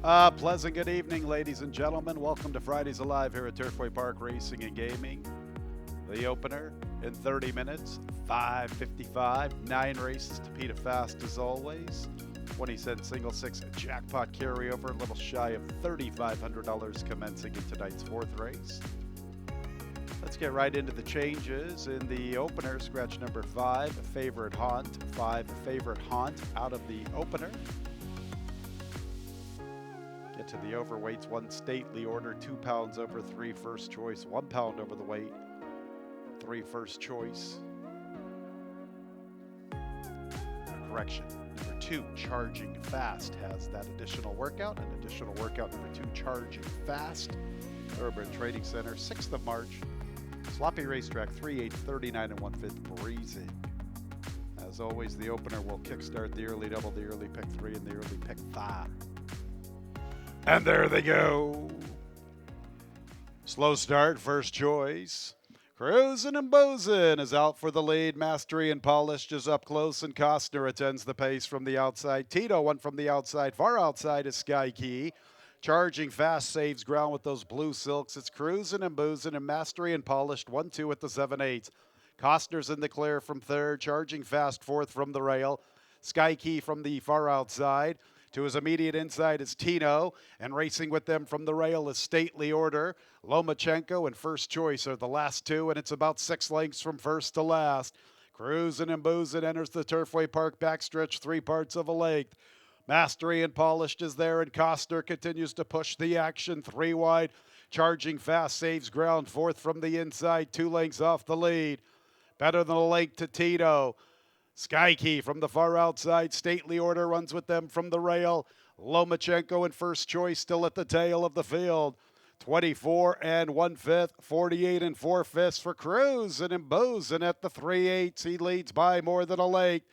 Pleasant good evening, ladies and gentlemen. Welcome to Fridays Alive here at Turfway Park Racing and Gaming. The opener in 30 minutes, 5:55, 9 races to Peter Fast as always. 20-cent single six jackpot carryover, a little shy of $3,500 commencing in tonight's fourth race. Let's get right into the changes. In the opener, scratch number 5, favorite haunt. 5, favorite haunt out of the opener. Get to the overweights, 1 stately order, 2 pounds over 3 first choice, 1 pound over the weight, 3 first choice. Correction, number 2, charging fast, has that additional workout. An additional workout, number 2, charging fast. Urban Trading Center, 6th of March. Sloppy Racetrack, 3/8, 39 1/5, breezing. As always, the opener will kickstart the early double, the early pick 3, and the early pick 5. And there they go. Slow start, first choice. Cruisin' and Boozin' is out for the lead. Mastery and Polished is up close, and Costner attends the pace from the outside. Tito went from the outside. Far outside is Sky Key. Charging Fast saves ground with those blue silks. It's Cruisin' and Boozin' and Mastery and Polished, 1-2 at the 7/8. Costner's in the clear from third. Charging Fast fourth from the rail. Sky Key from the far outside. To his immediate inside is Tino, and racing with them from the rail is Stately Order. Lomachenko and First Choice are the last two, and it's about 6 lengths from first to last. Cruisin' and Boozin' enters the Turfway Park backstretch 3 parts of a length. Mastery and Polished is there, and Costner continues to push the action 3 wide. Charging Fast saves ground fourth from the inside, 2 lengths off the lead. Better than a length to Tito. Sky Key from the far outside. Stately Order runs with them from the rail. Lomachenko and First Choice still at the tail of the field. 24 1/5, 48 4/5 for Cruisin' and Boozin' at the 3/8. He leads by more than a length.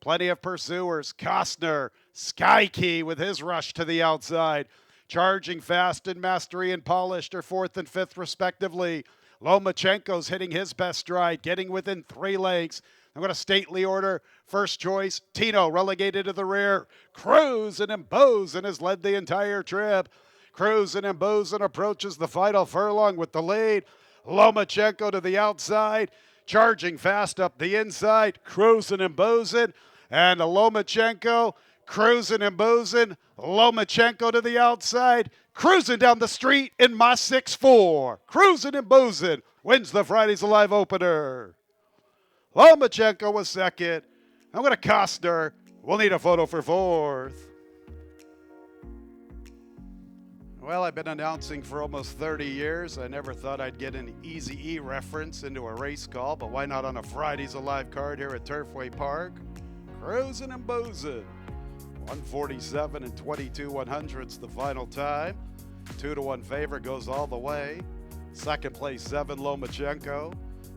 Plenty of pursuers. Costner, Sky Key with his rush to the outside. Charging Fast and Mastery and Polished are 4th and 5th respectively. Lomachenko's hitting his best stride, getting within 3 lengths. I'm going to Stately Order, First Choice. Tino relegated to the rear. Cruisin' and Boozin' has led the entire trip. Cruisin' and Boozin' approaches the final furlong with the lead. Lomachenko to the outside. Charging Fast up the inside. Cruisin' and Boozin'. And Lomachenko. Cruisin' and Boozin'. Lomachenko to the outside. Cruising down the street in my 6-4. Cruisin' and Boozin' wins the Fridays Alive opener. Lomachenko was second. I'm going to Costner. We'll need a photo for fourth. Well, I've been announcing for almost 30 years. I never thought I'd get an Easy E reference into a race call, but why not on a Fridays Alive card here at Turfway Park? Cruisin' and Boozin'. 147 and 22 100ths the final time. 2-1 favor goes all the way. Second place, 7 Lomachenko.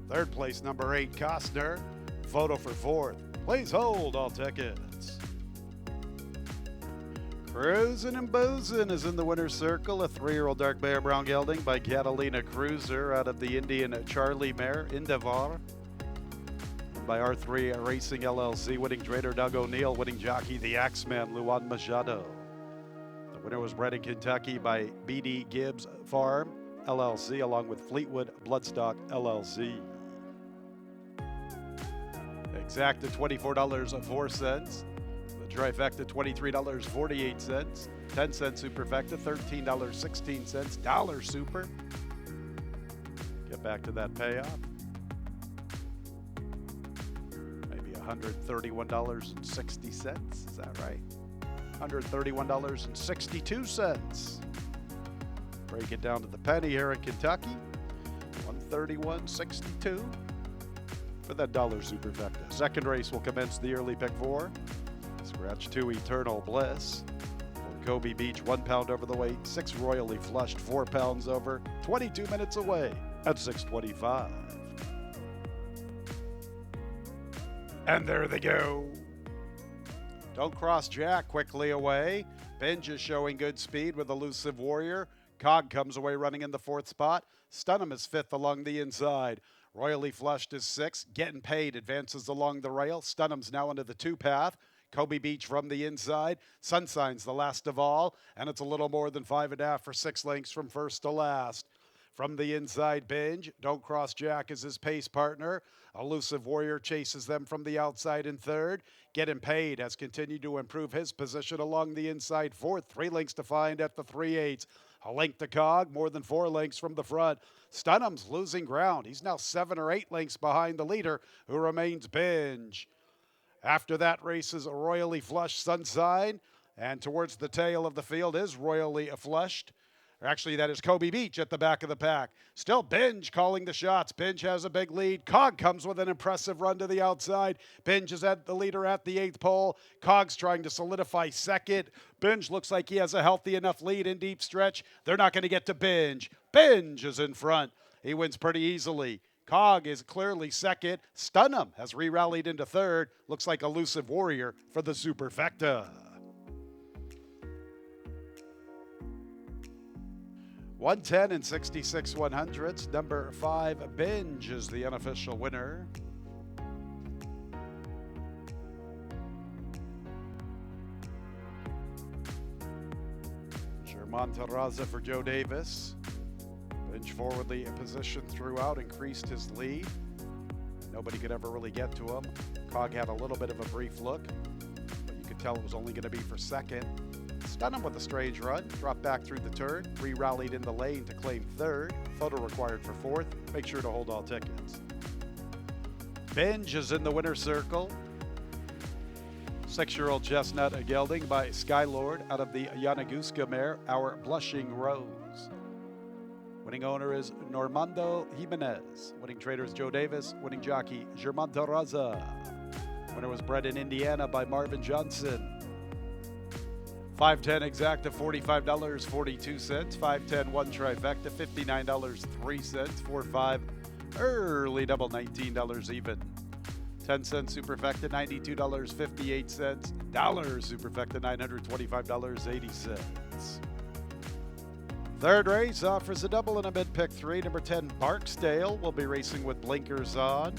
Third place, number 8 Costner. Photo for fourth. Please hold all tickets. Cruisin' and Boozin' is in the winner's circle. A 3-year-old dark bear brown gelding by Catalina Cruiser out of the Indian Charlie mare, Indavar. By R3 Racing LLC, winning trader Doug O'Neill, winning jockey the Axeman Luan Machado. The winner was bred in Kentucky by BD Gibbs Farm LLC, along with Fleetwood Bloodstock LLC. Exacta $24.04. The trifecta $23.48. 10-cent superfecta $13.16. Dollar super. Get back to that payoff. Maybe $131.60. Is that right? $131.62. Break it down to the penny here in Kentucky. $131.62 for that dollar superfecta. Second race will commence the early pick 4. Scratch 2 Eternal Bliss. For Kobe Beach, 1 pound over the weight. 6 Royally Flushed, 4 pounds over. 22 minutes away at 6:25. And there they go. Don't Cross Jack quickly away. Binge is showing good speed with Elusive Warrior. Cog comes away running in the 4th spot. Stunham is 5th along the inside. Royally Flushed is 6th. Getting Paid advances along the rail. Stunham's now into the 2 path. Kobe Beach from the inside. Sunshine's the last of all, and it's a little more than 5.5 for 6 lengths from first to last. From the inside, Binge. Don't Cross Jack is his pace partner. Elusive Warrior chases them from the outside in third. Getting Paid has continued to improve his position along the inside fourth. 3 lengths to find at the 3/8. A length to Cog, more than 4 lengths from the front. Stunham's losing ground. He's now 7 or 8 lengths behind the leader, who remains Binge. After that races Royally Flushed Sunshine, and towards the tail of the field is Royally Flushed. Actually, that is Kobe Beach at the back of the pack. Still Binge calling the shots. Binge has a big lead. Cog comes with an impressive run to the outside. Binge is at the leader at the 8th pole. Cog's trying to solidify second. Binge looks like he has a healthy enough lead in deep stretch. They're not going to get to Binge. Binge is in front. He wins pretty easily. Cog is clearly second. Stunham has re-rallied into third. Looks like Elusive Warrior for the Superfecta. 110 and 66 100ths. Number 5, Binge, is the unofficial winner. German Terraza for Joe Davis. Binge forwardly positioned throughout, increased his lead. Nobody could ever really get to him. Cog had a little bit of a brief look, but you could tell it was only going to be for second. Stunham with a strange run, dropped back through the turn, re-rallied in the lane to claim third. Photo required for fourth. Make sure to hold all tickets. Binge is in the winner's circle. 6-year-old Chestnut Gelding by Skylord out of the Yanaguska mare, Our Blushing Rose. Winning owner is Normando Jimenez. Winning trader is Joe Davis. Winning jockey, German Terraza. Winner was bred in Indiana by Marvin Johnson. 510 exacta, $45.42. 510 one trifecta, $59.03. 4-5 early double, $19 even. 10-cent superfecta, $92.58. Dollar superfecta, $925.80. Third race offers a double and a mid-pick 3. Number 10, Barksdale, will be racing with blinkers on.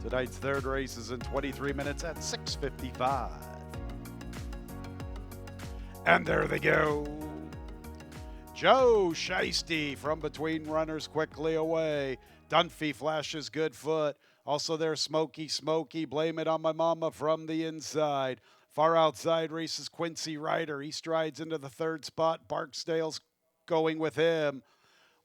Tonight's third race is in 23 minutes at 6:55. And there they go. Joe Shiesty from between runners quickly away. Dunphy flashes good foot. Also there, Smoky, Blame It on My Mama from the inside. Far outside races Quincy Ryder. He strides into the third spot. Barksdale's going with him.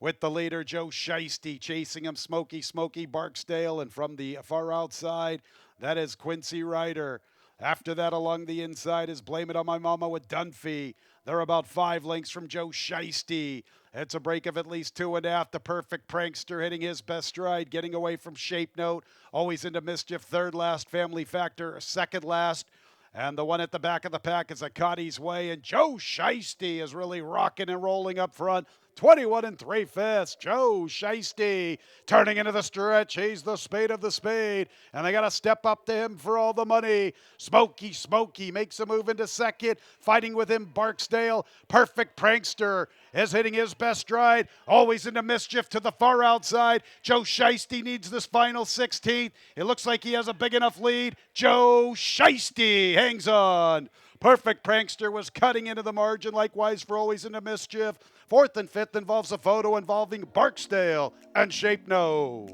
With the leader, Joe Shiesty, chasing him, Smoky, Barksdale. And from the far outside, that is Quincy Ryder. After that, along the inside is Blame It on My Mama with Dunphy. They're about 5 lengths from Joe Shiesty. It's a break of at least 2.5. The Perfect Prankster hitting his best stride, getting away from Shape Note. Always into Mischief, third last. Family Factor, second last. And the one at the back of the pack is Akati's Way. And Joe Shiesty is really rocking and rolling up front. 21 3/5. Joe Shiesty turning into the stretch. He's the spade of the spade. And they got to step up to him for all the money. Smoky makes a move into second. Fighting with him, Barksdale. Perfect Prankster is hitting his best stride. Always into Mischief to the far outside. Joe Shiesty needs this final 16th. It looks like he has a big enough lead. Joe Shiesty hangs on. Perfect Prankster was cutting into the margin, likewise for Always into Mischief. 4th and 5th involves a photo involving Barksdale and Shape Note.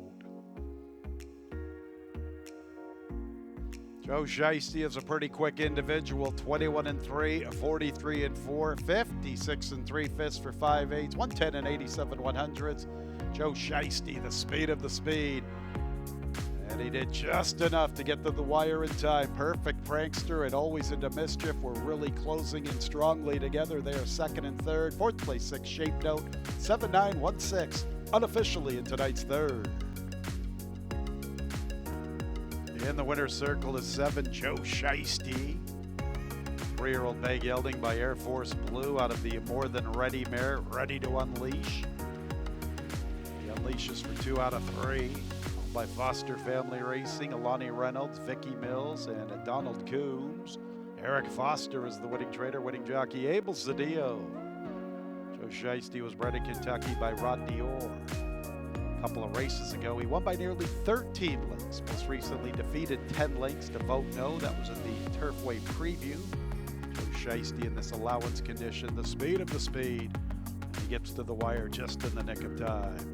Joe Shiesty is a pretty quick individual. 21 3, 43 4, 56 3/5 for 5/8, 110 and 87 100ths. Joe Shiesty, the speed of the speed. And he did just enough to get to the wire in time. Perfect Prankster and Always into Mischief were really closing in strongly together. They are 2nd and 3rd. 4th place, 6 Shape Note. 7-9-1-6 unofficially in tonight's 3rd. In the winner's circle is 7 Joe Shiesty. 3-year-old Bay Gelding by Air Force Blue out of the More Than Ready mare, Ready to Unleash. He unleashes for 2 out of 3. By Foster Family Racing, Alani Reynolds, Vicky Mills, and Donald Coombs. Eric Foster is the winning trader, winning jockey Abel Zedillo. Joe Shiesty was bred in Kentucky by Rodney Orr. A couple of races ago, he won by nearly 13 lengths. Most recently defeated 10 lengths to Vote No. That was in the Turfway preview. Joe Shiesty in this allowance condition, the speed of the speed. And he gets to the wire just in the nick of time.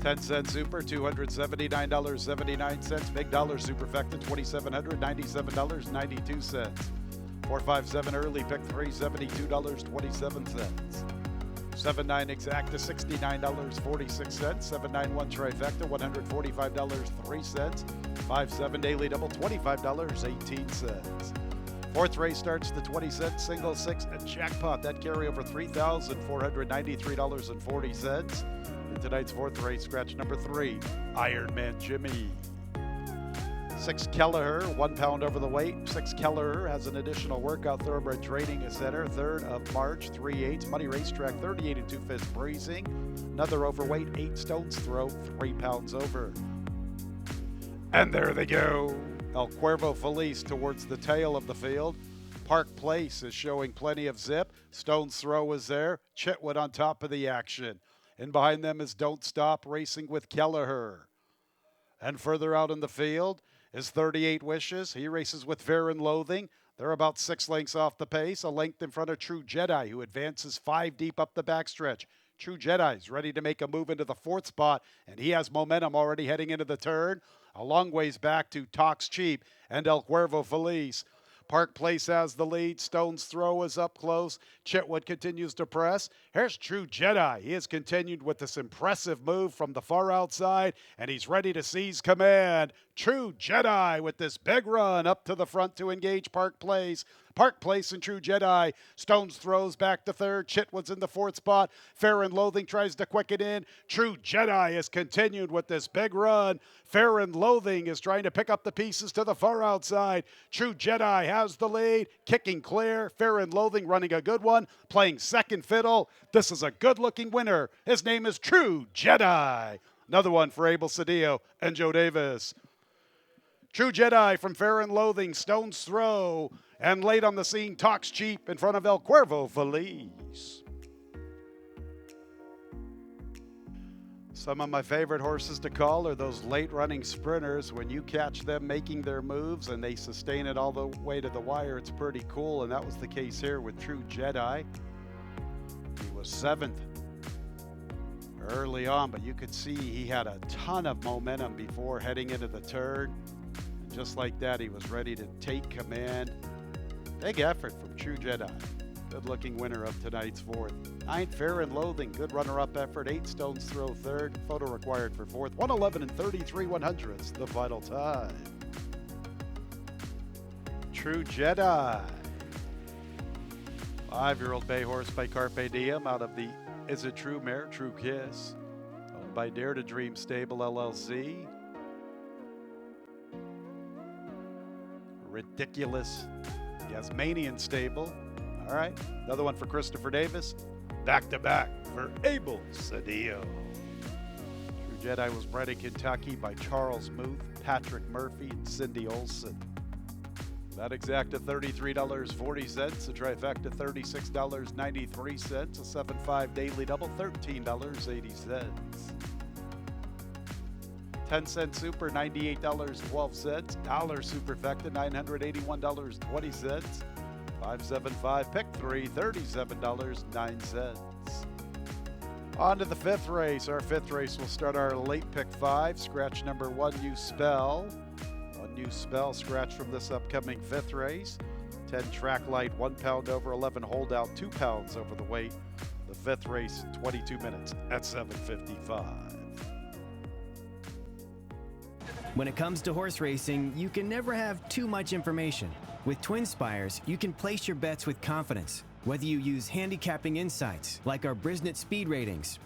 10-cent Super, $279.79. Big dollar Superfecta, $2,797.92. 457 early pick 3, $72.27. 7-9 exacta, $69.46. 791 trifecta, $145.03. 5-7 daily double, $25.18. Fourth race starts the 20-cent single 6 and jackpot. That carry over $3,493.40. In tonight's fourth race, scratch number 3, Iron Man Jimmy. 6 Kelleher, 1 pound over the weight. 6 Kelleher has an additional workout thoroughbred training center. 3rd of March, 3/8 Money Racetrack, 38 2/5 breezing. Another overweight, 8 stones throw, 3 pounds over. And there they go. El Cuervo Feliz towards the tail of the field. Park Place is showing plenty of zip. Stone's Throw is there. Chitwood on top of the action. And behind them is Don't Stop racing with Kelleher. And further out in the field is 38 Wishes. He races with Fear and Loathing. They're about 6 lengths off the pace, a length in front of True Jedi, who advances 5 deep up the backstretch. True Jedi's ready to make a move into the 4th spot, and he has momentum already heading into the turn. A long ways back to Talks Cheap and El Cuervo Feliz. Park Place has the lead. Stone's Throw is up close. Chitwood continues to press. Here's True Jedi. He has continued with this impressive move from the far outside, and he's ready to seize command. True Jedi with this big run up to the front to engage Park Place. Park Place and True Jedi. Stone's Throws back to 3rd. Chitwood's in the 4th spot. Fear and Loathing tries to quicken in. True Jedi has continued with this big run. Fear and Loathing is trying to pick up the pieces to the far outside. True Jedi has the lead, kicking clear. Fear and Loathing running a good one, playing second fiddle. This is a good-looking winner. His name is True Jedi. Another one for Abel Cedillo and Joe Davis. True Jedi from Fear and Loathing, Stone's Throw, and late on the scene, Talks Cheap in front of El Cuervo Feliz. Some of my favorite horses to call are those late-running sprinters. When you catch them making their moves and they sustain it all the way to the wire, it's pretty cool, and that was the case here with True Jedi. He was 7th early on, but you could see he had a ton of momentum before heading into the turn. And just like that, he was ready to take command. Big effort from True Jedi. Good-looking winner of tonight's 4th. 9th, Fear and Loathing. Good runner-up effort. 8 Stones Throw 3rd. Photo required for 4th. 1:11 and 33/100ths. The final time. True Jedi. 5-year-old bay horse by Carpe Diem out of the Is It True mare, True Kiss. Owned by Dare to Dream Stable LLC. Ridiculous Yasmanian Stable. All right, another one for Christopher Davis. Back-to-back for Abel Cedillo. True Jedi was bred in Kentucky by Charles Muth, Patrick Murphy, and Cindy Olson. That exacta $33.40, a trifecta $36.93, a 7-5 daily double $13.80. 10-cent Super, $98.12. Dollar Superfecta, $981.20. 575 pick 3, $37.09. On to the 5th race. Our 5th race will start our late pick 5. Scratch number 1, New Spell. 1 New Spell scratch from this upcoming 5th race. 10 Track Light, 1 pound over, 11 Holdout, 2 pounds over the weight. The 5th race, 22 minutes at 7:55. When it comes to horse racing, you can never have too much information. With Twin Spires, you can place your bets with confidence. Whether you use handicapping insights like our Brisnet speed ratings,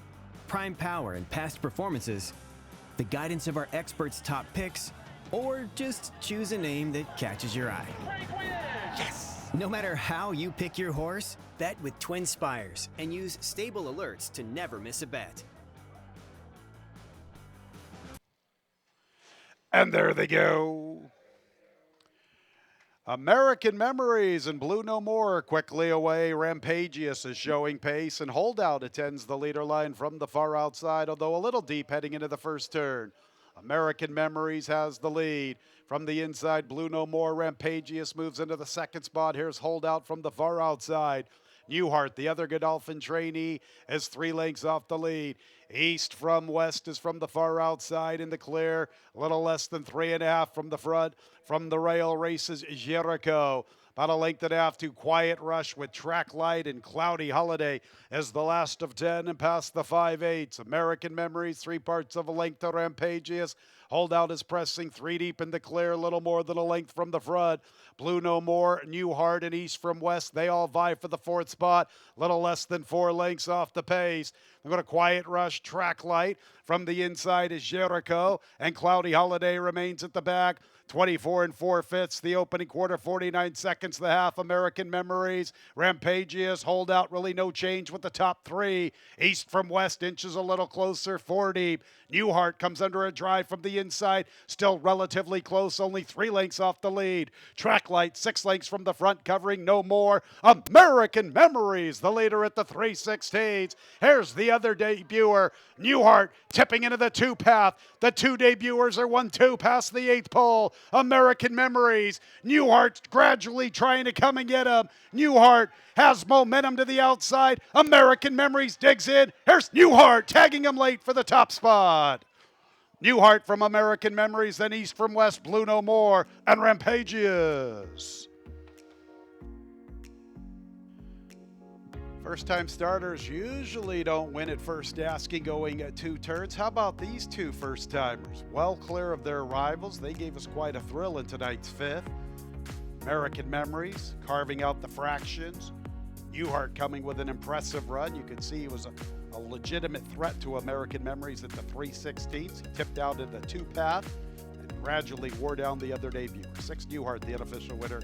prime power, and past performances, the guidance of our experts' top picks, or just choose a name that catches your eye. Yes! No matter how you pick your horse, bet with Twin Spires and use stable alerts to never miss a bet. And there they go. American Memories and Blue No More quickly away. Rampagious is showing pace, and Holdout attends the leader line from the far outside, although a little deep heading into the first turn. American Memories has the lead. From the inside, Blue No More. Rampagious moves into the second spot. Here's Holdout from the far outside. Newhart, the other Godolphin trainee, is 3 lengths off the lead. East from West is from the far outside in the clear. A little less than 3.5 from the front. From the rail races Jericho. About a length and a half to Quiet Rush with Track Light and Cloudy Holiday as the last of 10 and past the 5/8. American Memories, 3 parts of a length to Rampagious. Holdout is pressing 3 deep in the clear, a little more than a length from the front. Blue No More, Newhart, and East from West, they all vie for the 4th spot. Little less than 4 lengths off the pace. They're going to Quiet Rush, Track Light. From the inside is Jericho, and Cloudy Holiday remains at the back. 24 4/5, the opening quarter, 49 seconds, the half. American Memories, Rampagious, Holdout, really no change with the top 3. East from West inches a little closer, 4 deep. Newhart comes under a drive from the inside, still relatively close, only 3 lengths off the lead. Track Light, 6 lengths from the front, covering no more. American Memories, the leader at the 3/16. Here's the other debuter, Newhart, tipping into the 2 path. The 2 debuters are 1-2 past the 8th pole. American Memories, Newhart gradually trying to come and get him. Newhart has momentum to the outside. American Memories digs in. Here's Newhart tagging him late for the top spot. Newhart from American Memories, then East from West, Blue No More, and Rampagious. First-time starters usually don't win at first asking going at 2 turns. How about these 2 first-timers? Well clear of their rivals. They gave us quite a thrill in tonight's 5th. American Memories carving out the fractions. Newhart coming with an impressive run. You can see he was a legitimate threat to American Memories at the 3/16. He tipped out in the 2 path and gradually wore down the other debut. 6 Newhart, the unofficial winner.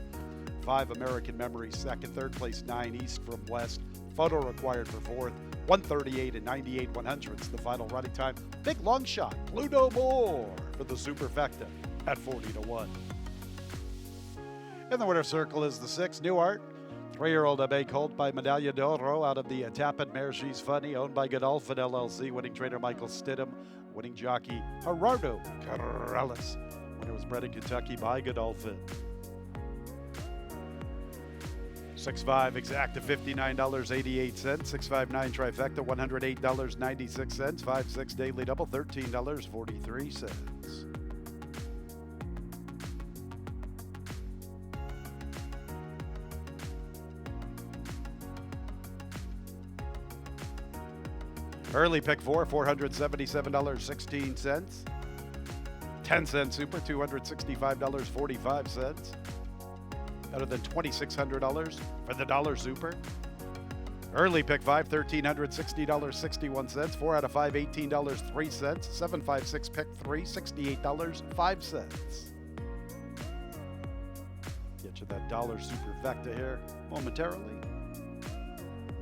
5 American Memories second. Third place 9 East from West. Photo required for 4th. 1:38 and 98 100ths the final running time. Big long shot. Blue No More for the Superfecta at 40-1. In the winner's circle is the 6 Newhart. 3-year-old a bank hold by Medalla d'Oro out of the Tappan Mare She's Funny, owned by Godolphin LLC. Winning trainer Michael Stidham. Winning jockey Gerardo Corrales. Winner was bred in Kentucky by Godolphin. 6'5", exacta, $59.88. 6'5", trifecta, $108.96. 5'6", daily double, $13.43. Early pick 4, $477.16. 10-cent super, $265.45. Better than $2,600 for the dollar super. Early pick 5, $1,360.61. 4 out of 5, $18.03. 756 pick 3, $68.05. Get you that dollar superfecta here momentarily.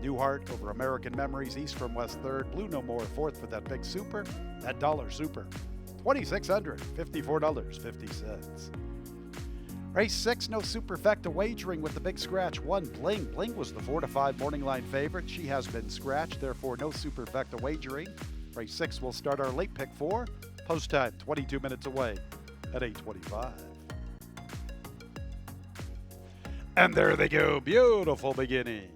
Newhart over American Memories, East from West third. Blue No More 4th for that big super. That dollar super, $2,654.50. Race 6, no superfecta wagering with the big scratch 1, Bling. Bling was the 4-5 morning line favorite. She has been scratched, therefore no superfecta wagering. Race 6 will start our late pick 4. Post time 22 minutes away at 8:25. And there they go, beautiful beginning.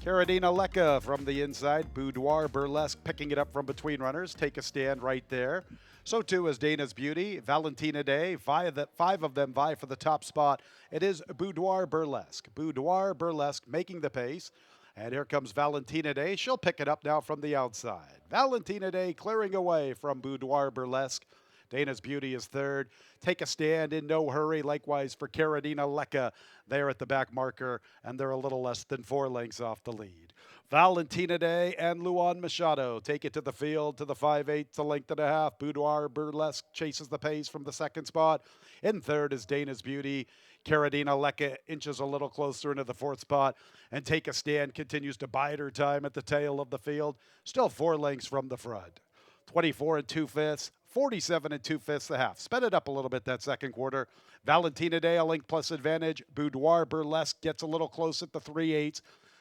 Caradina Lecca from the inside. Boudoir Burlesque picking it up from between runners. Take a stand right there. So too is Dana's Beauty, Valentina Day. 5 of them vie for the top spot. It is Boudoir Burlesque. Boudoir Burlesque making the pace. And here comes Valentina Day. She'll pick it up now from the outside. Valentina Day clearing away from Boudoir Burlesque. Dana's Beauty is third. Take a stand in no hurry. Likewise for Caradina Lecca. They're at the back marker, and they're a little less than 4 lengths off the lead. Valentina Day and Luan Machado take it to the field to the 5/8, a length and a half. Boudoir Burlesque chases the pace from the second spot. In third is Dana's Beauty. Caradina Lecca inches a little closer into the 4th spot, and Take a Stand continues to bide her time at the tail of the field. Still 4 lengths from the front. 24 2/5, 47 2/5 the half. Sped it up a little bit that second quarter. Valentina Day, a length plus advantage. Boudoir Burlesque gets a little close at the 3/8.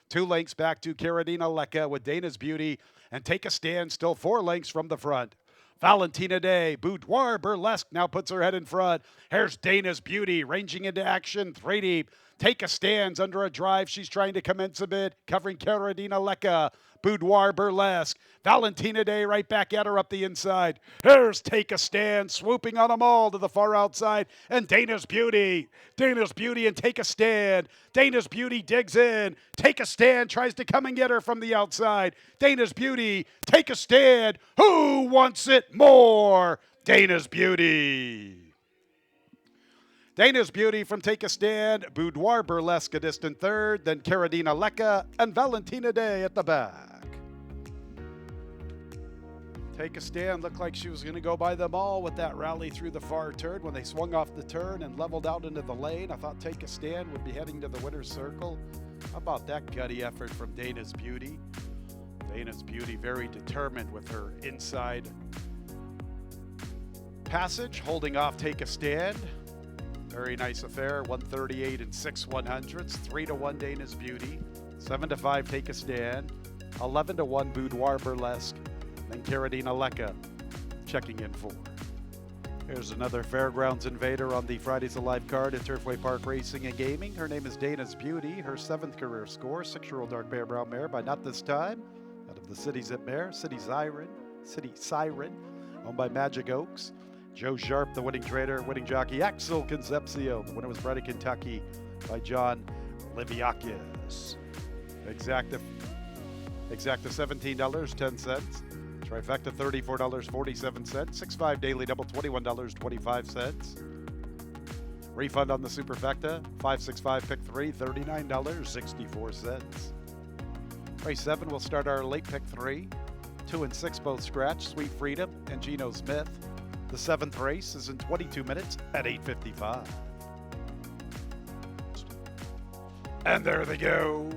2 lengths back to Carolina Lecca with Dana's Beauty and Take a Stand, still 4 lengths from the front. Valentina Day, Boudoir Burlesque now puts her head in front. Here's Dana's Beauty ranging into action, 3 deep. Take a Stand's under a drive. She's trying to commence a bit, covering Carolina Lecca. Boudoir Burlesque. Valentina Day right back at her up the inside. Here's Take a Stand, swooping on them all to the far outside. And Dana's Beauty. Dana's Beauty and Take a Stand. Dana's Beauty digs in. Take a Stand tries to come and get her from the outside. Dana's Beauty, Take a Stand. Who wants it more? Dana's Beauty. Dana's Beauty from Take a Stand, Boudoir Burlesque a distant third, then Carolina Lecca and Valentina Day at the back. Take a Stand looked like she was going to go by them all with that rally through the far turn. When they swung off the turn and leveled out into the lane, I thought Take a Stand would be heading to the winner's circle. How about that gutty effort from Dana's Beauty? Dana's Beauty very determined with her inside passage, holding off Take a Stand. Very nice affair, 138 6/100. 3-1 Dana's Beauty, 7-5 Take a Stand, 11-1 Boudoir Burlesque, then Carolina Lecca checking in 4. Here's another Fairgrounds invader on the Fridays Alive card at Turfway Park Racing and Gaming. Her name is Dana's Beauty, her 7th career score, 6-year-old dark bear brown mare by Not This Time, out of the City Zip Mare, City Siren, owned by Magic Oaks. Joe Sharp, the winning trader, winning jockey, Axel Concepcion. The winner was bred in Kentucky by John Liviakis. Exacta $17.10. Trifecta $34.47. 6-5 daily double $21.25. Refund on the Superfecta, 565 pick 3, $39.64. Race 7 will start our late pick 3. 2 and 6 both scratch, Sweet Freedom and Geno Smith. The 7th race is in 22 minutes at 8:55. And there they go.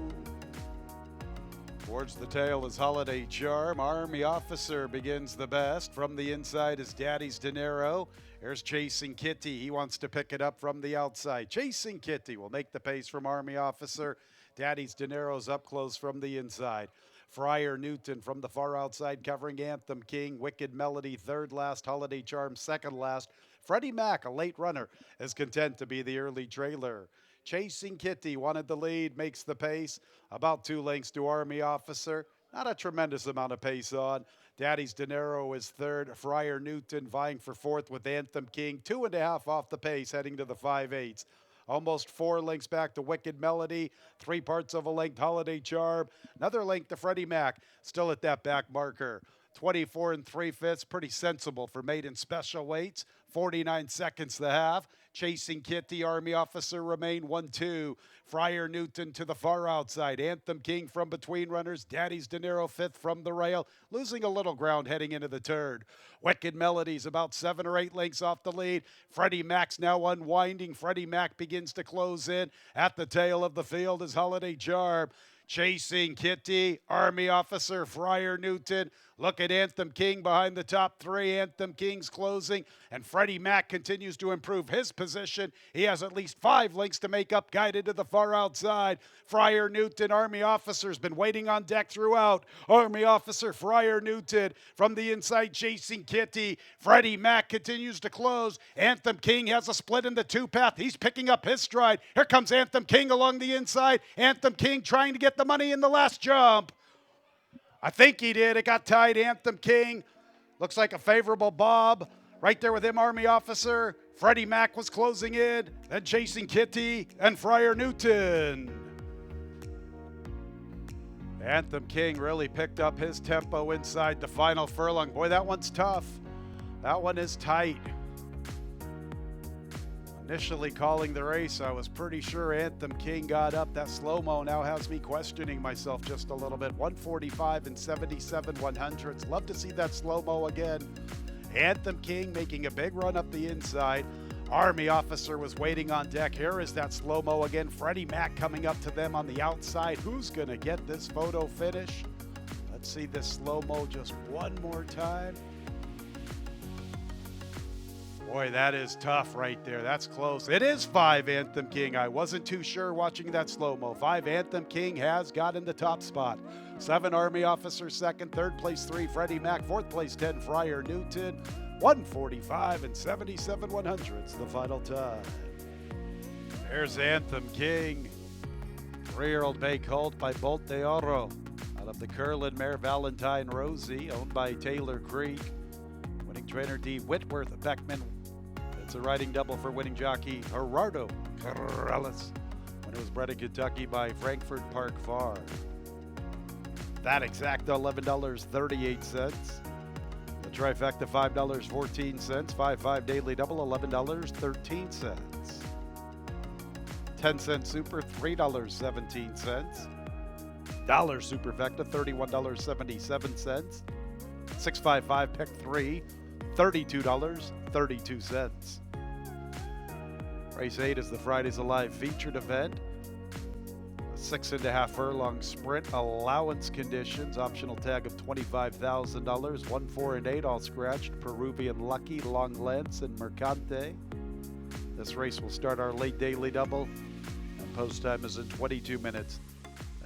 Towards the tail is Holiday Charm. Army Officer begins the best. From the inside is Daddy's Dinero. Here's Chasing Kitty. He wants to pick it up from the outside. Chasing Kitty will make the pace from Army Officer. Daddy's Dinero's up close from the inside. Friar Newton from the far outside covering Anthem King. Wicked Melody third last. Holiday Charm second last. Freddie Mac, a late runner, is content to be the early trailer. Chasing Kitty wanted the lead, makes the pace. About 2 lengths to Army Officer. Not a tremendous amount of pace on. Daddy's Dinero is third. Friar Newton vying for 4th with Anthem King. 2.5 off the pace heading to the 5/8. Almost 4 lengths back to Wicked Melody. 3 parts of a length Holiday Charm. Another length to Freddie Mac. Still at that back marker. 24 3/5. Pretty sensible for Maiden special weights. 49 seconds the half. Chasing Kitty, Army Officer remain 1-2. Friar Newton to the far outside. Anthem King from between runners. Daddy's Dinero 5th from the rail. Losing a little ground heading into the turn. Wicked Melody's about 7 or 8 lengths off the lead. Freddie Mac's now unwinding. Freddie Mac begins to close in. At the tail of the field is Holiday Charm. Chasing Kitty, Army Officer, Friar Newton. Look at Anthem King behind the top 3. Anthem King's closing, and Freddie Mac continues to improve his position. He has at least 5 lengths to make up, guided to the far outside. Friar Newton, Army Officer's been waiting on deck throughout. Army Officer, Friar Newton from the inside, Chasing Kitty. Freddie Mac continues to close. Anthem King has a split in the 2 path. He's picking up his stride. Here comes Anthem King along the inside. Anthem King trying to get the money in the last jump. I think he did. It got tied. Anthem King. Looks like a favorable bob. Right there with him, Army Officer. Freddie Mac was closing in. Then Chasing Kitty and Friar Newton. Anthem King really picked up his tempo inside the final furlong. Boy, that one's tough. That one is tight. Initially calling the race, I was pretty sure Anthem King got up. That slow-mo now has me questioning myself just a little bit. 145 and 77/100. Love to see that slow-mo again. Anthem King making a big run up the inside. Army Officer was waiting on deck. Here is that slow-mo again. Freddie Mac coming up to them on the outside. Who's going to get this photo finish? Let's see this slow-mo just one more time. Boy, that is tough right there. That's close. It is 5 Anthem King. I wasn't too sure watching that slow-mo. 5 Anthem King has got in the top spot. 7 Army Officer second. Third place 3 Freddie Mac. Fourth place 10 Friar Newton. 145 and 77/100ths the final time. There's Anthem King. 3-year-old bay colt by Bolt de Oro out of the Curlin mare Valentine Rosie, owned by Taylor Creek. Winning trainer D. Whitworth Beckman. It's a riding double for winning jockey Gerardo Corrales when it was bred in Kentucky by Frankfurt Park Farm. That exacta $11.38. The trifecta $5.14. 5-5 daily double $11.13. 10-cent super $3.17. Dollar superfecta $31.77. 655 pick 3 $32.32. Race 8 is the Fridays Alive featured event. A 6.5 furlong sprint, allowance conditions, optional tag of $25,000. 1, 4, and 8 all scratched. Peruvian Lucky, Long Lance, and Mercante. This race will start our late daily double, and post time is in 22 minutes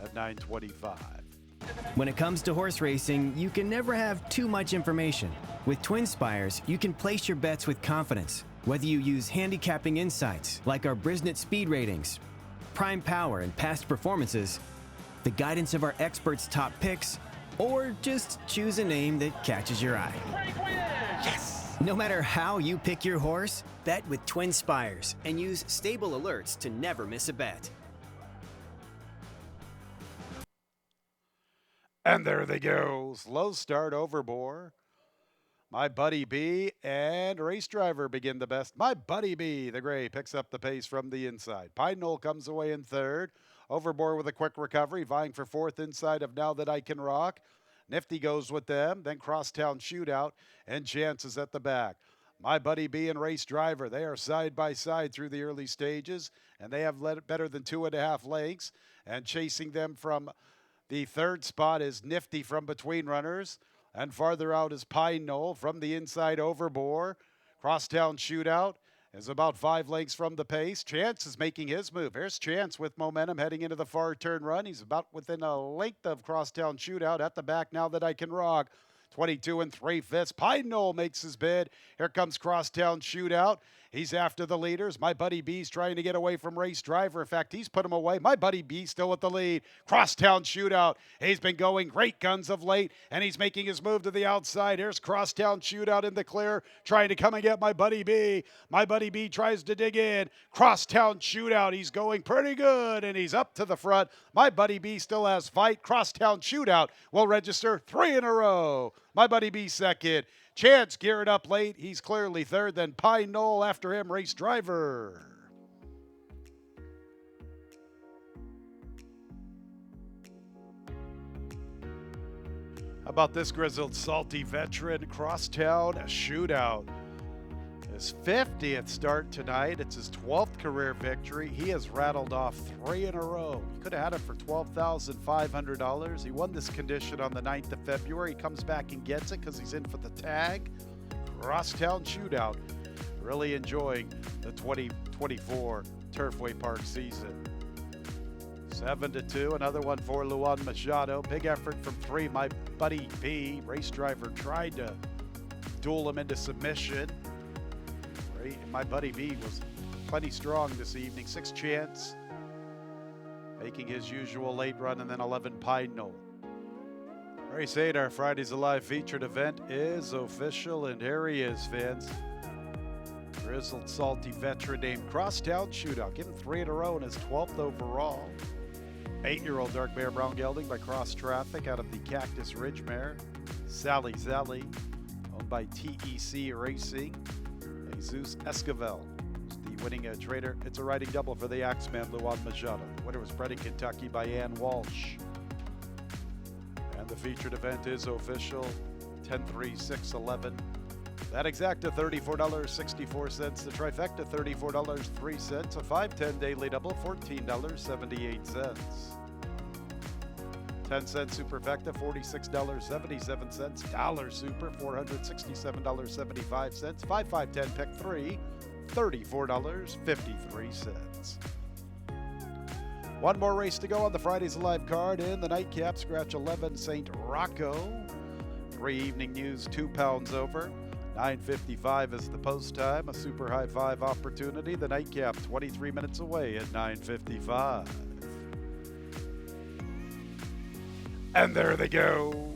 at 9:25. When it comes to horse racing, you can never have too much information. With Twin Spires, you can place your bets with confidence. Whether you use handicapping insights like our Brisnet speed ratings, prime power, and past performances, the guidance of our experts' top picks, or just choose a name that catches your eye. Yes! No matter how you pick your horse, bet with Twin Spires and use stable alerts to never miss a bet. And there they go. Slow start Overbore. My Buddy B and Race Driver begin the best. My Buddy B, the gray, picks up the pace from the inside. Pine Knoll comes away in third. Overbore with a quick recovery, vying for fourth inside of Now That I Can Rock. Nifty goes with them, then Crosstown Shootout, and Chances at the back. My Buddy B and Race Driver, they are side by side through the early stages, and they have led better than 2.5 lengths. And chasing them from the third spot is Nifty from between runners. And farther out is Pine Knoll from the inside Overbore. Crosstown Shootout is about 5 lengths from the pace. Chance is making his move. Here's Chance with momentum heading into the far turn run. He's about within a length of Crosstown Shootout. At the back Now That I Can Rock. 22 3/5. Pine Knoll makes his bid. Here comes Crosstown Shootout. He's after the leaders. My Buddy B's trying to get away from Race Driver. In fact, he's put him away. My Buddy B still with the lead. Crosstown Shootout. He's been going great guns of late, and he's making his move to the outside. Here's Crosstown Shootout in the clear, trying to come and get My Buddy B. My Buddy B tries to dig in. Crosstown Shootout. He's going pretty good, and he's up to the front. My Buddy B still has fight. Crosstown Shootout will register 3 in a row. My Buddy B second. Chance geared up late. He's clearly third. Then Pine Knoll after him, Race Driver. How about this grizzled, salty veteran? Crosstown Shootout. His 50th start tonight. It's his 12th career victory. He has rattled off 3 in a row. He could have had it for $12,500. He won this condition on the 9th of February. He comes back and gets it because he's in for the tag. Crosstown Shootout. Really enjoying the 2024 Turfway Park season. 7-2. Another one for Luan Machado. Big effort from 3. My Buddy B. Race Driver tried to duel him into submission. My Buddy B was plenty strong this evening. 6 Chance, making his usual late run, and then 11 Pine Knoll. Race 8, our Fridays Alive featured event is official, and here he is, fans. Grizzled, salty veteran named Crosstown Shootout. Give him 3 in a row and his 12th overall. 8-year-old dark mare brown gelding by Cross Traffic out of the Cactus Ridge mare. Sally Zally, owned by TEC Racing. Jesus Esquivel, the winning trader. It's a riding double for the Axeman, Luan Machado. The winner was bred in Kentucky by Ann Walsh. And the featured event is official, 10-3-6-11. That exacta $34.64. The trifecta $34.03. A 5-10 daily double, $14.78. 10-cent Superfecta, $46.77. Dollar Super, $467.75. 5, 5, 10, pick 3, $34.53. One more race to go on the Fridays Alive card in the Nightcap. Scratch 11, St. Rocco. 3 evening news, 2 pounds over. 9:55 is the post time. A super high 5 opportunity. The Nightcap 23 minutes away at 9:55. And there they go.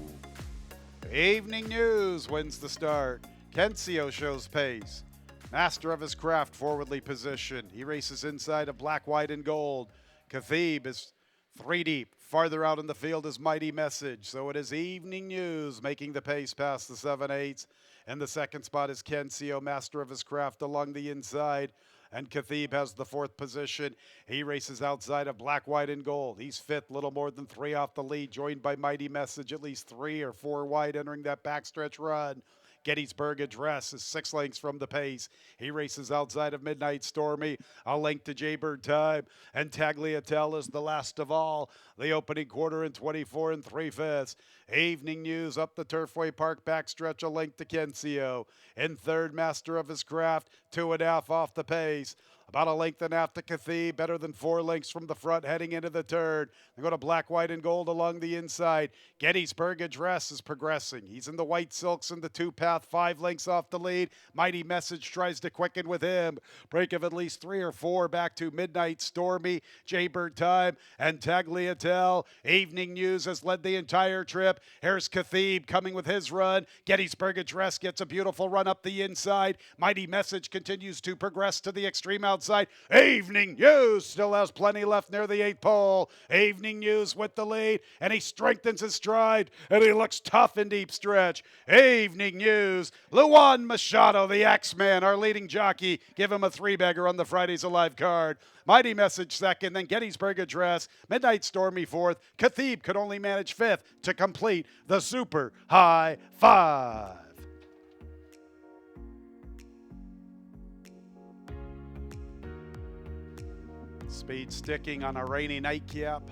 Evening news wins the start. Kencio shows pace. Master of his craft, forwardly positioned. He races inside of black, white, and gold. Khabib is 3 deep. Farther out in the field is Mighty Message. So it is evening news making the pace past the 7/8. And the second spot is Kencio, master of his craft, along the inside. And Khabib has the 4th position. He races outside of black, white, and gold. He's 5th, little more than 3 off the lead, joined by Mighty Message, at least 3 or 4 wide entering that backstretch run. Gettysburg Address is 6 lengths from the pace. He races outside of Midnight Stormy, a length to Jaybird Time, and Tagliatelle is the last of all. The opening quarter in 24 3/5. Evening news up the Turfway Park backstretch, a length to Kencio. In third, master of his craft, 2.5 off the pace. About a length and a half to Khabib, better than 4 lengths from the front heading into the turn. They go to black, white, and gold along the inside. Gettysburg Address is progressing. He's in the white silks in the 2-path, 5 lengths off the lead. Mighty Message tries to quicken with him. Break of at least 3 or 4 back to Midnight Stormy, Jaybird Time, and Tagliatelle. Evening News has led the entire trip. Here's Khabib coming with his run. Gettysburg Address gets a beautiful run up the inside. Mighty Message continues to progress to the extreme outside. Evening News still has plenty left near the 8th pole. Evening News with the lead, and he strengthens his stride, and he looks tough in deep stretch. Evening News, Luan Machado, the X-Man, our leading jockey. Give him a 3-bagger on the Fridays Alive card. Mighty Message 2nd, then Gettysburg Address, Midnight Stormy 4th. Khabib could only manage 5th to complete the Super High 5. Speed sticking on a rainy Nightcap.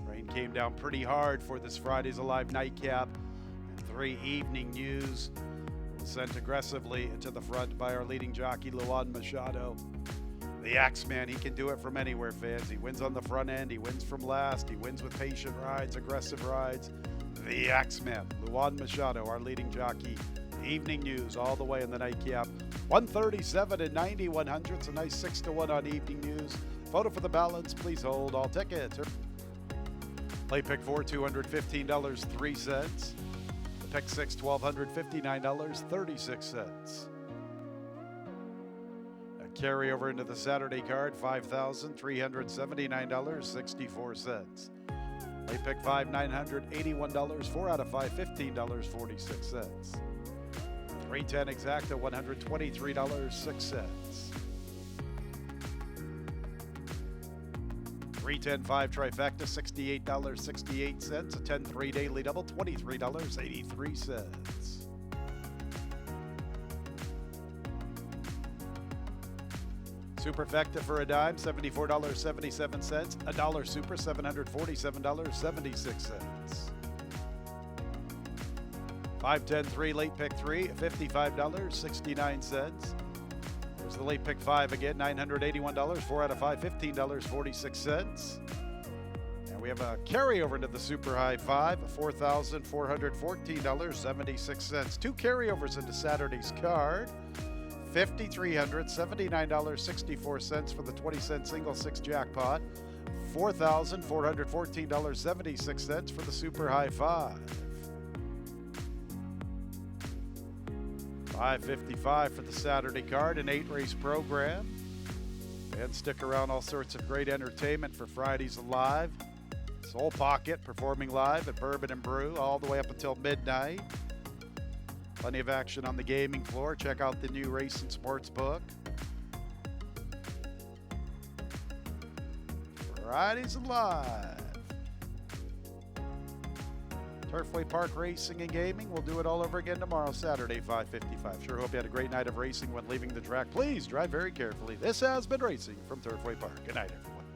Rain came down pretty hard for this Fridays Alive Nightcap. And 3 evening news sent aggressively to the front by our leading jockey, Luan Machado. The Axeman, he can do it from anywhere, fans. He wins on the front end. He wins from last. He wins with patient rides, aggressive rides. The Axeman, Luan Machado, our leading jockey. Evening news all the way in the Nightcap. 137 and 90 100s. A nice 6-1 on evening news. Photo for the balance, please hold all tickets. Play pick 4, $215.03. Pick 6, $1,259.36. A carryover into the Saturday card, $5,379.64. Play pick 5, $981. 4 out of 5, $15.46. 310 exacta, $123.06. 310-5 trifecta, $68.68. A 10-3 daily double, $23.83. Superfecta for a dime, $74.77. A dollar super, $747.76. 5-10-3 late pick 3, $55.69. There's the late pick 5 again, $981, 4 out of 5, $15.46. And we have a carryover into the Super High 5, $4,414.76. 2 carryovers into Saturday's card, $5,379.64 for the 20-cent single 6 jackpot, $4,414.76 for the Super High 5. $5.55 for the Saturday card, an 8-race program. And stick around, all sorts of great entertainment for Fridays Alive. Soul Pocket performing live at Bourbon and Brew all the way up until midnight. Plenty of action on the gaming floor. Check out the new Race and Sports book. Fridays Alive. Turfway Park Racing and Gaming. We'll do it all over again tomorrow, Saturday, 5:55. Sure hope you had a great night of racing when leaving the track. Please drive very carefully. This has been Racing from Turfway Park. Good night, everyone.